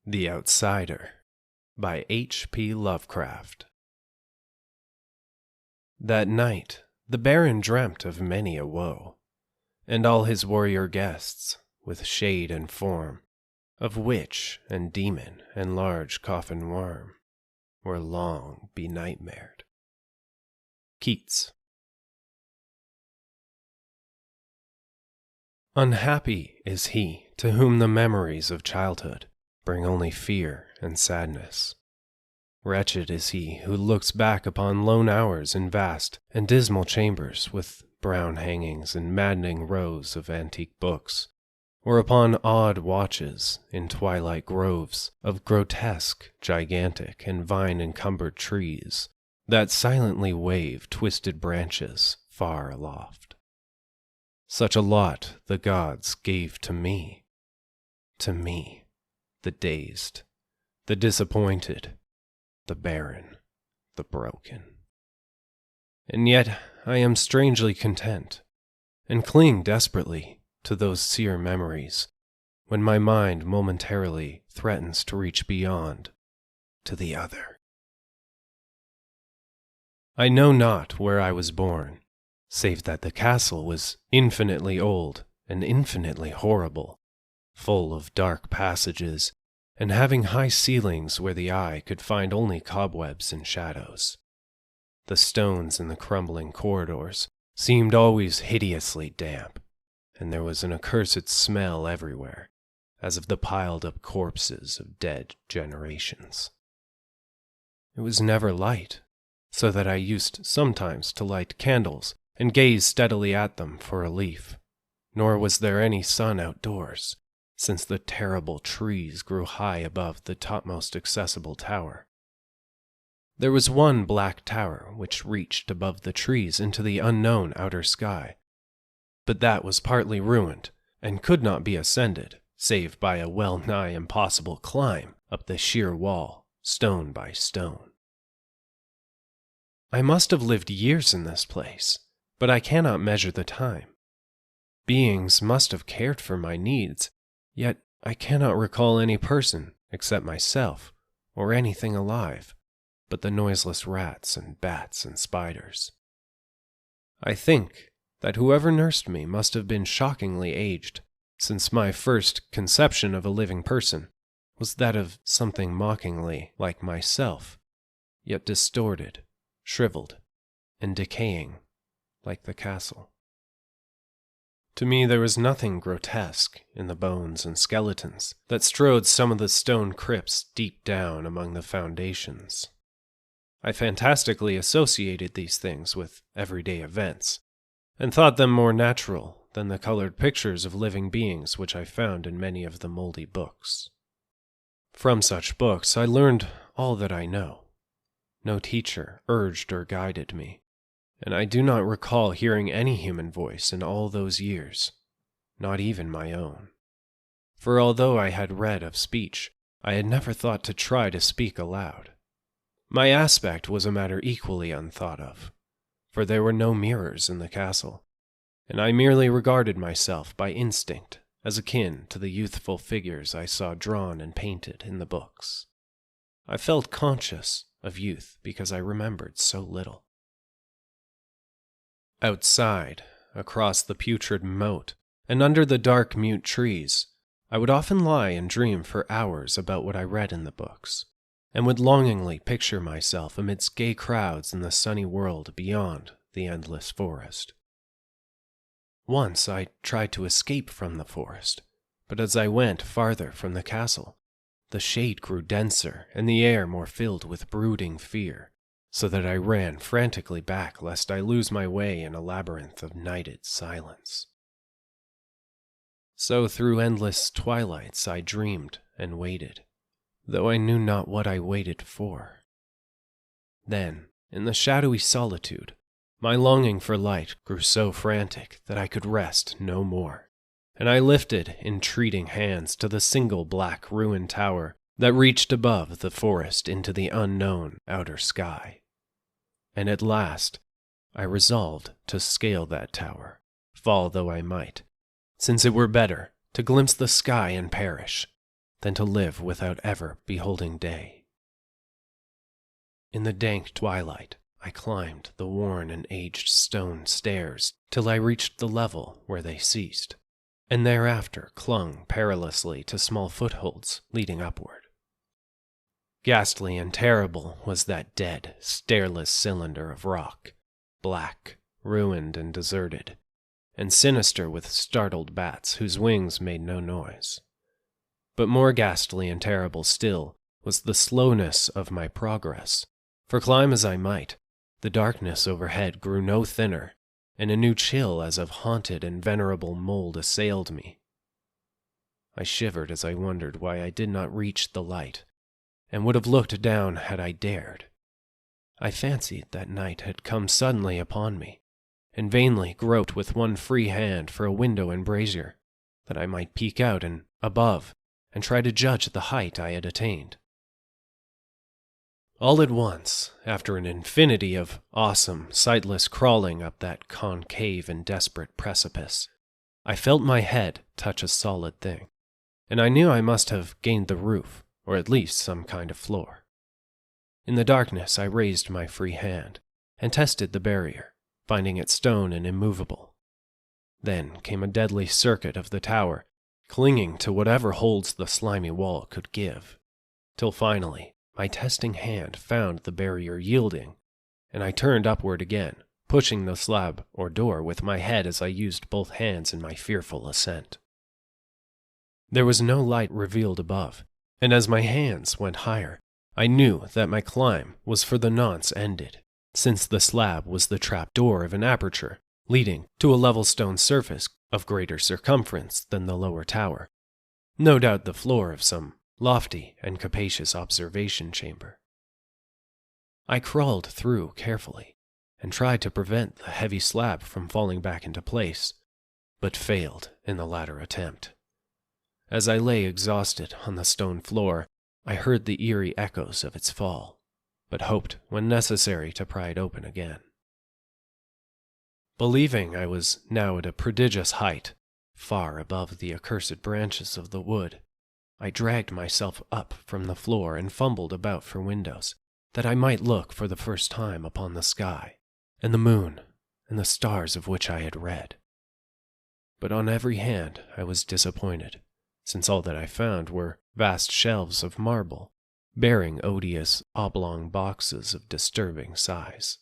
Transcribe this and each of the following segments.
The Outsider by H.P. Lovecraft. That night the Baron dreamt of many a woe, and all his warrior guests, with shade and form, of witch and demon and large coffin worm, were long benightmared. Keats. Unhappy is he to whom the memories of childhood bring only fear and sadness. Wretched is he who looks back upon lone hours in vast and dismal chambers with brown hangings and maddening rows of antique books, or upon odd watches in twilight groves of grotesque, gigantic, and vine-encumbered trees that silently wave twisted branches far aloft. Such a lot the gods gave to me, the dazed, the disappointed, the barren, the broken. And yet I am strangely content, and cling desperately to those sere memories when my mind momentarily threatens to reach beyond to the other. I know not where I was born, save that the castle was infinitely old and infinitely horrible, full of dark passages, and having high ceilings where the eye could find only cobwebs and shadows. The stones in the crumbling corridors seemed always hideously damp, and there was an accursed smell everywhere, as of the piled-up corpses of dead generations. It was never light, so that I used sometimes to light candles and gaze steadily at them for relief, nor was there any sun outdoors, since the terrible trees grew high above the topmost accessible tower. There was one black tower which reached above the trees into the unknown outer sky, but that was partly ruined and could not be ascended save by a well-nigh impossible climb up the sheer wall, stone by stone. I must have lived years in this place, but I cannot measure the time. Beings must have cared for my needs, yet I cannot recall any person except myself, or anything alive, but the noiseless rats and bats and spiders. I think that whoever nursed me must have been shockingly aged, since my first conception of a living person was that of something mockingly like myself, yet distorted, shriveled, and decaying like the castle. To me there was nothing grotesque in the bones and skeletons that strewed some of the stone crypts deep down among the foundations. I fantastically associated these things with everyday events, and thought them more natural than the colored pictures of living beings which I found in many of the moldy books. From such books I learned all that I know. No teacher urged or guided me, and I do not recall hearing any human voice in all those years, not even my own. For although I had read of speech, I had never thought to try to speak aloud. My aspect was a matter equally unthought of, for there were no mirrors in the castle, and I merely regarded myself by instinct as akin to the youthful figures I saw drawn and painted in the books. I felt conscious of youth because I remembered so little. Outside, across the putrid moat, and under the dark mute trees, I would often lie and dream for hours about what I read in the books, and would longingly picture myself amidst gay crowds in the sunny world beyond the endless forest. Once I tried to escape from the forest, but as I went farther from the castle, the shade grew denser and the air more filled with brooding fear, so that I ran frantically back lest I lose my way in a labyrinth of nighted silence. So through endless twilights I dreamed and waited, though I knew not what I waited for. Then, in the shadowy solitude, my longing for light grew so frantic that I could rest no more, and I lifted entreating hands to the single black ruined tower that reached above the forest into the unknown outer sky. And at last, I resolved to scale that tower, fall though I might, since it were better to glimpse the sky and perish, than to live without ever beholding day. In the dank twilight, I climbed the worn and aged stone stairs till I reached the level where they ceased, and thereafter clung perilously to small footholds leading upward. Ghastly and terrible was that dead, stairless cylinder of rock, black, ruined and deserted, and sinister with startled bats whose wings made no noise. But more ghastly and terrible still was the slowness of my progress, for climb as I might, the darkness overhead grew no thinner, and a new chill as of haunted and venerable mold assailed me. I shivered as I wondered why I did not reach the light, and would have looked down had I dared. I fancied that night had come suddenly upon me, and vainly groped with one free hand for a window and brazier, that I might peek out and above, and try to judge the height I had attained. All at once, after an infinity of awesome, sightless crawling up that concave and desperate precipice, I felt my head touch a solid thing, and I knew I must have gained the roof, or at least some kind of floor. In the darkness I raised my free hand, and tested the barrier, finding it stone and immovable. Then came a deadly circuit of the tower, clinging to whatever holds the slimy wall could give, till finally my testing hand found the barrier yielding, and I turned upward again, pushing the slab or door with my head as I used both hands in my fearful ascent. There was no light revealed above, and as my hands went higher, I knew that my climb was for the nonce ended, since the slab was the trap door of an aperture leading to a level stone surface of greater circumference than the lower tower, no doubt the floor of some lofty and capacious observation chamber. I crawled through carefully, and tried to prevent the heavy slab from falling back into place, but failed in the latter attempt. As I lay exhausted on the stone floor, I heard the eerie echoes of its fall, but hoped when necessary to pry it open again. Believing I was now at a prodigious height, far above the accursed branches of the wood, I dragged myself up from the floor and fumbled about for windows, that I might look for the first time upon the sky, and the moon, and the stars of which I had read. But on every hand I was disappointed, since all that I found were vast shelves of marble, bearing odious oblong boxes of disturbing size.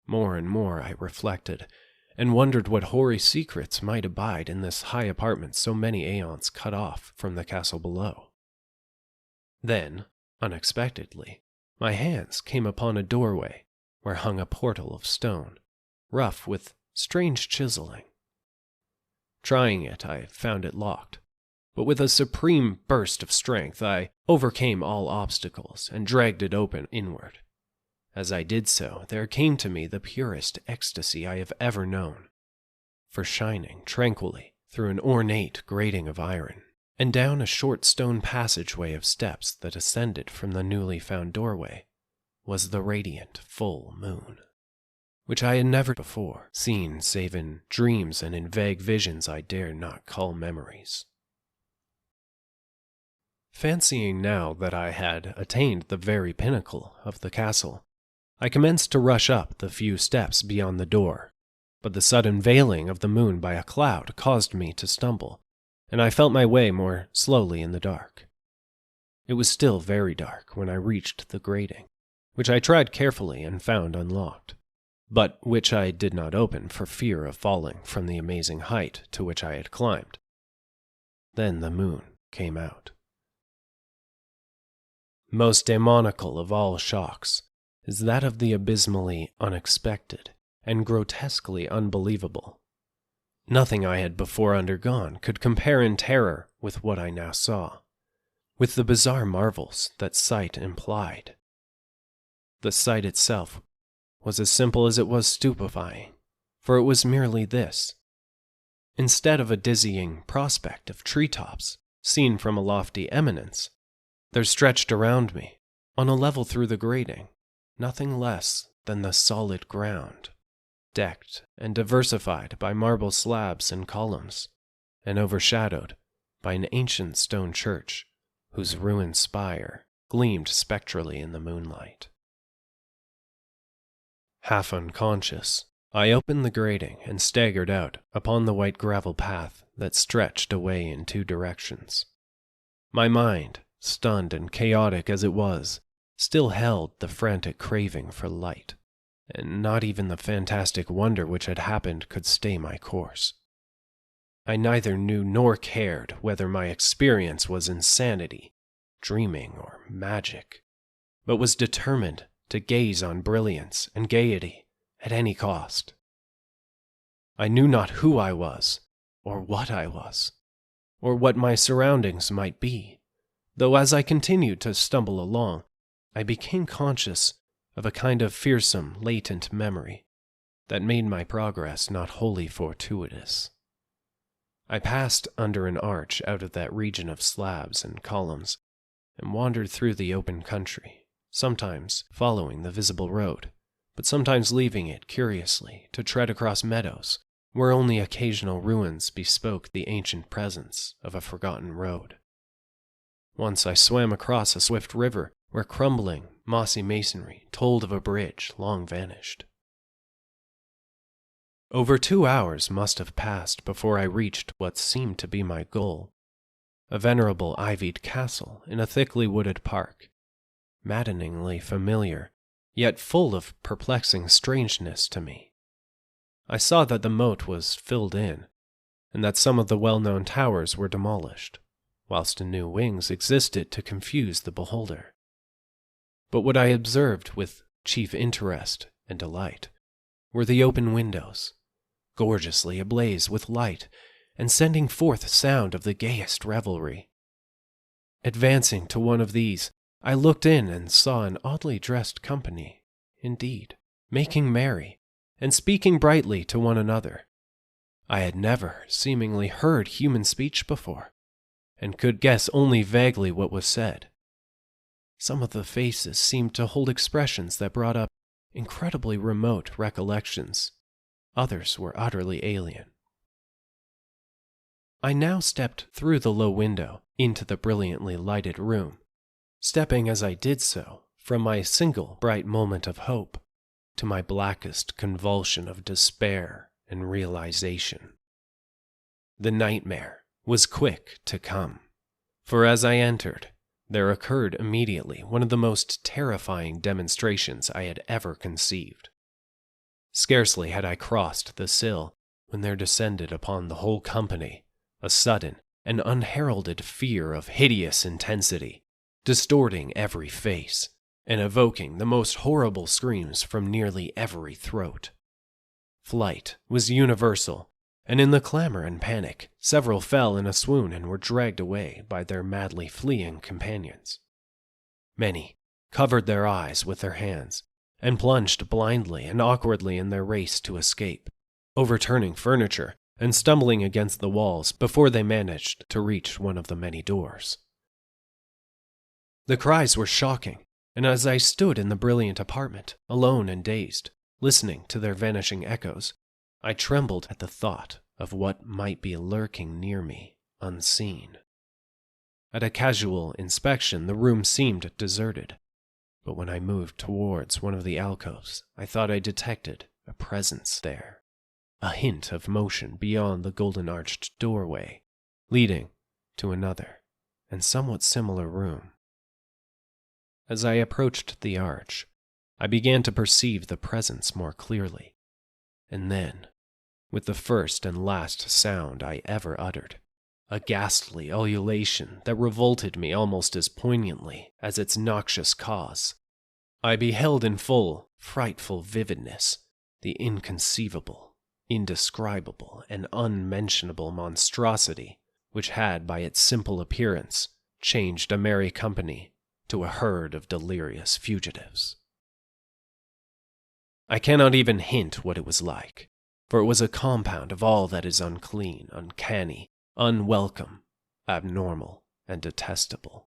More and more I reflected, and wondered what hoary secrets might abide in this high apartment so many aeons cut off from the castle below. Then, unexpectedly, my hands came upon a doorway where hung a portal of stone, rough with strange chiseling. Trying it, I found it locked, but with a supreme burst of strength I overcame all obstacles and dragged it open inward. As I did so, there came to me the purest ecstasy I have ever known, for shining tranquilly through an ornate grating of iron, and down a short stone passageway of steps that ascended from the newly found doorway, was the radiant full moon, which I had never before seen save in dreams and in vague visions I dare not call memories. Fancying now that I had attained the very pinnacle of the castle, I commenced to rush up the few steps beyond the door, but the sudden veiling of the moon by a cloud caused me to stumble, and I felt my way more slowly in the dark. It was still very dark when I reached the grating, which I tried carefully and found unlocked, but which I did not open for fear of falling from the amazing height to which I had climbed. Then the moon came out. Most demoniacal of all shocks is that of the abysmally unexpected and grotesquely unbelievable. Nothing I had before undergone could compare in terror with what I now saw, with the bizarre marvels that sight implied. The sight itself was as simple as it was stupefying, for it was merely this. Instead of a dizzying prospect of treetops seen from a lofty eminence, there stretched around me, on a level through the grating, nothing less than the solid ground, decked and diversified by marble slabs and columns, and overshadowed by an ancient stone church whose ruined spire gleamed spectrally in the moonlight. Half unconscious, I opened the grating and staggered out upon the white gravel path that stretched away in two directions. My mind, stunned and chaotic as it was, still held the frantic craving for light, and not even the fantastic wonder which had happened could stay my course. I neither knew nor cared whether my experience was insanity, dreaming, or magic, but was determined to gaze on brilliance and gaiety at any cost. I knew not who I was, or what I was, or what my surroundings might be, though as I continued to stumble along, I became conscious of a kind of fearsome, latent memory that made my progress not wholly fortuitous. I passed under an arch out of that region of slabs and columns, and wandered through the open country, sometimes following the visible road, but sometimes leaving it curiously to tread across meadows where only occasional ruins bespoke the ancient presence of a forgotten road. Once I swam across a swift river where crumbling, mossy masonry told of a bridge long vanished. Over 2 hours must have passed before I reached what seemed to be my goal, a venerable ivied castle in a thickly wooded park, maddeningly familiar, yet full of perplexing strangeness to me. I saw that the moat was filled in, and that some of the well-known towers were demolished, whilst new wings existed to confuse the beholder. But what I observed with chief interest and delight were the open windows, gorgeously ablaze with light and sending forth sound of the gayest revelry. Advancing to one of these, I looked in and saw an oddly dressed company, indeed, making merry and speaking brightly to one another. I had never seemingly heard human speech before, and could guess only vaguely what was said. Some of the faces seemed to hold expressions that brought up incredibly remote recollections. Others were utterly alien. I now stepped through the low window into the brilliantly lighted room, stepping as I did so from my single bright moment of hope to my blackest convulsion of despair and realization. The nightmare was quick to come, for as I entered, there occurred immediately one of the most terrifying demonstrations I had ever conceived. Scarcely had I crossed the sill when there descended upon the whole company a sudden and unheralded fear of hideous intensity, distorting every face and evoking the most horrible screams from nearly every throat. Flight was universal, and in the clamor and panic, several fell in a swoon and were dragged away by their madly fleeing companions. Many covered their eyes with their hands and plunged blindly and awkwardly in their race to escape, overturning furniture and stumbling against the walls before they managed to reach one of the many doors. The cries were shocking, and as I stood in the brilliant apartment, alone and dazed, listening to their vanishing echoes, I trembled at the thought of what might be lurking near me, unseen. At a casual inspection, the room seemed deserted, but when I moved towards one of the alcoves, I thought I detected a presence there, a hint of motion beyond the golden-arched doorway, leading to another and somewhat similar room. As I approached the arch, I began to perceive the presence more clearly, and then, with the first and last sound I ever uttered, a ghastly ululation that revolted me almost as poignantly as its noxious cause, I beheld in full, frightful vividness the inconceivable, indescribable, and unmentionable monstrosity which had by its simple appearance changed a merry company to a herd of delirious fugitives. I cannot even hint what it was like, for it was a compound of all that is unclean, uncanny, unwelcome, abnormal, and detestable.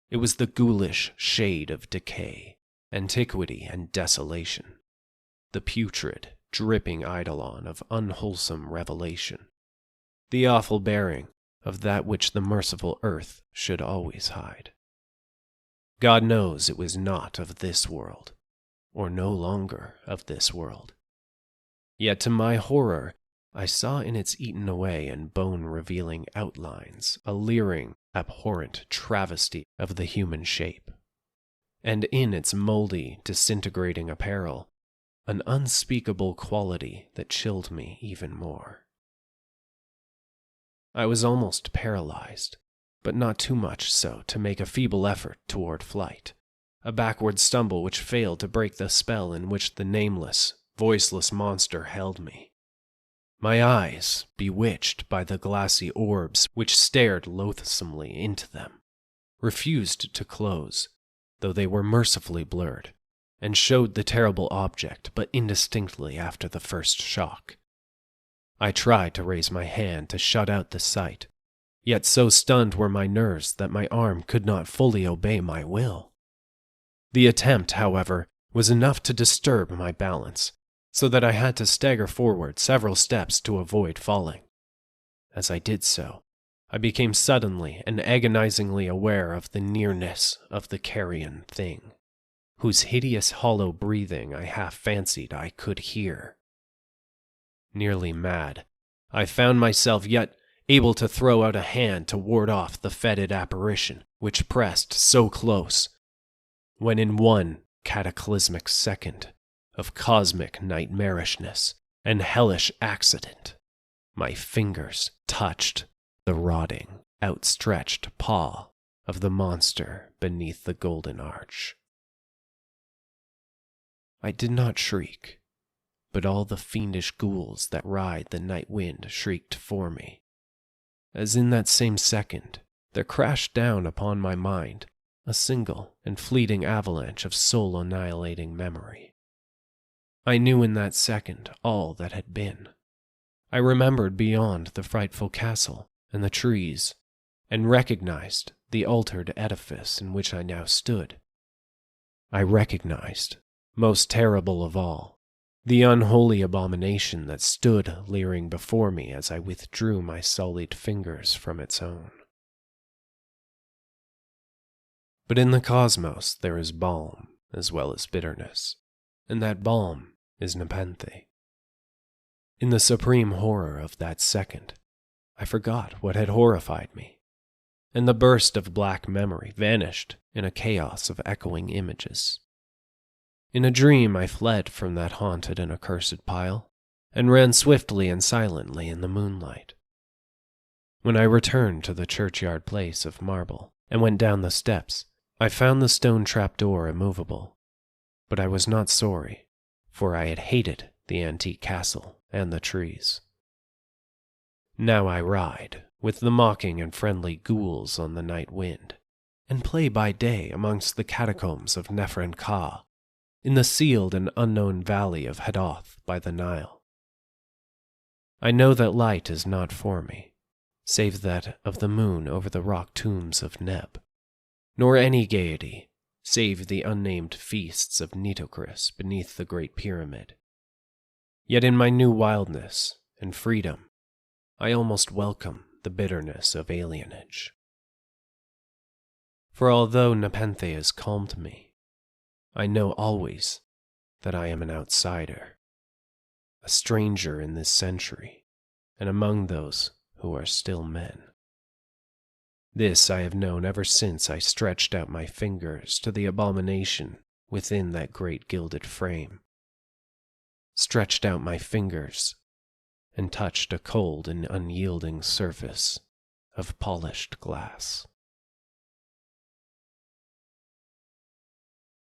It was the ghoulish shade of decay, antiquity, and desolation, the putrid, dripping eidolon of unwholesome revelation, the awful bearing of that which the merciful earth should always hide. God knows it was not of this world, or no longer of this world. Yet to my horror, I saw in its eaten away and bone-revealing outlines a leering, abhorrent travesty of the human shape, and in its moldy, disintegrating apparel, an unspeakable quality that chilled me even more. I was almost paralyzed, but not too much so to make a feeble effort toward flight, a backward stumble which failed to break the spell in which the nameless, voiceless monster held me. My eyes, bewitched by the glassy orbs which stared loathsomely into them, refused to close, though they were mercifully blurred, and showed the terrible object but indistinctly after the first shock. I tried to raise my hand to shut out the sight, yet so stunned were my nerves that my arm could not fully obey my will. The attempt, however, was enough to disturb my balance, so that I had to stagger forward several steps to avoid falling. As I did so, I became suddenly and agonizingly aware of the nearness of the carrion thing, whose hideous hollow breathing I half fancied I could hear. Nearly mad, I found myself yet able to throw out a hand to ward off the fetid apparition which pressed so close, when in one cataclysmic second of cosmic nightmarishness and hellish accident, my fingers touched the rotting, outstretched paw of the monster beneath the golden arch. I did not shriek, but all the fiendish ghouls that ride the night wind shrieked for me, as in that same second there crashed down upon my mind a single and fleeting avalanche of soul-annihilating memory. I knew in that second all that had been. I remembered beyond the frightful castle and the trees, and recognized the altered edifice in which I now stood. I recognized, most terrible of all, the unholy abomination that stood leering before me as I withdrew my sullied fingers from its own. But in the cosmos there is balm as well as bitterness, and that balm is Nepenthe. In the supreme horror of that second, I forgot what had horrified me, and the burst of black memory vanished in a chaos of echoing images. In a dream I fled from that haunted and accursed pile, and ran swiftly and silently in the moonlight. When I returned to the churchyard place of marble, and went down the steps, I found the stone trapdoor immovable, but I was not sorry, for I had hated the antique castle and the trees. Now I ride with the mocking and friendly ghouls on the night wind, and play by day amongst the catacombs of Nefer-en-Ka, in the sealed and unknown valley of Hadoth by the Nile. I know that light is not for me, save that of the moon over the rock tombs of Neb, nor any gaiety, save the unnamed feasts of Nitocris beneath the Great Pyramid. Yet in my new wildness and freedom, I almost welcome the bitterness of alienage. For although Nepenthe has calmed me, I know always that I am an outsider, a stranger in this century, and among those who are still men. This I have known ever since I stretched out my fingers to the abomination within that great gilded frame, stretched out my fingers and touched a cold and unyielding surface of polished glass.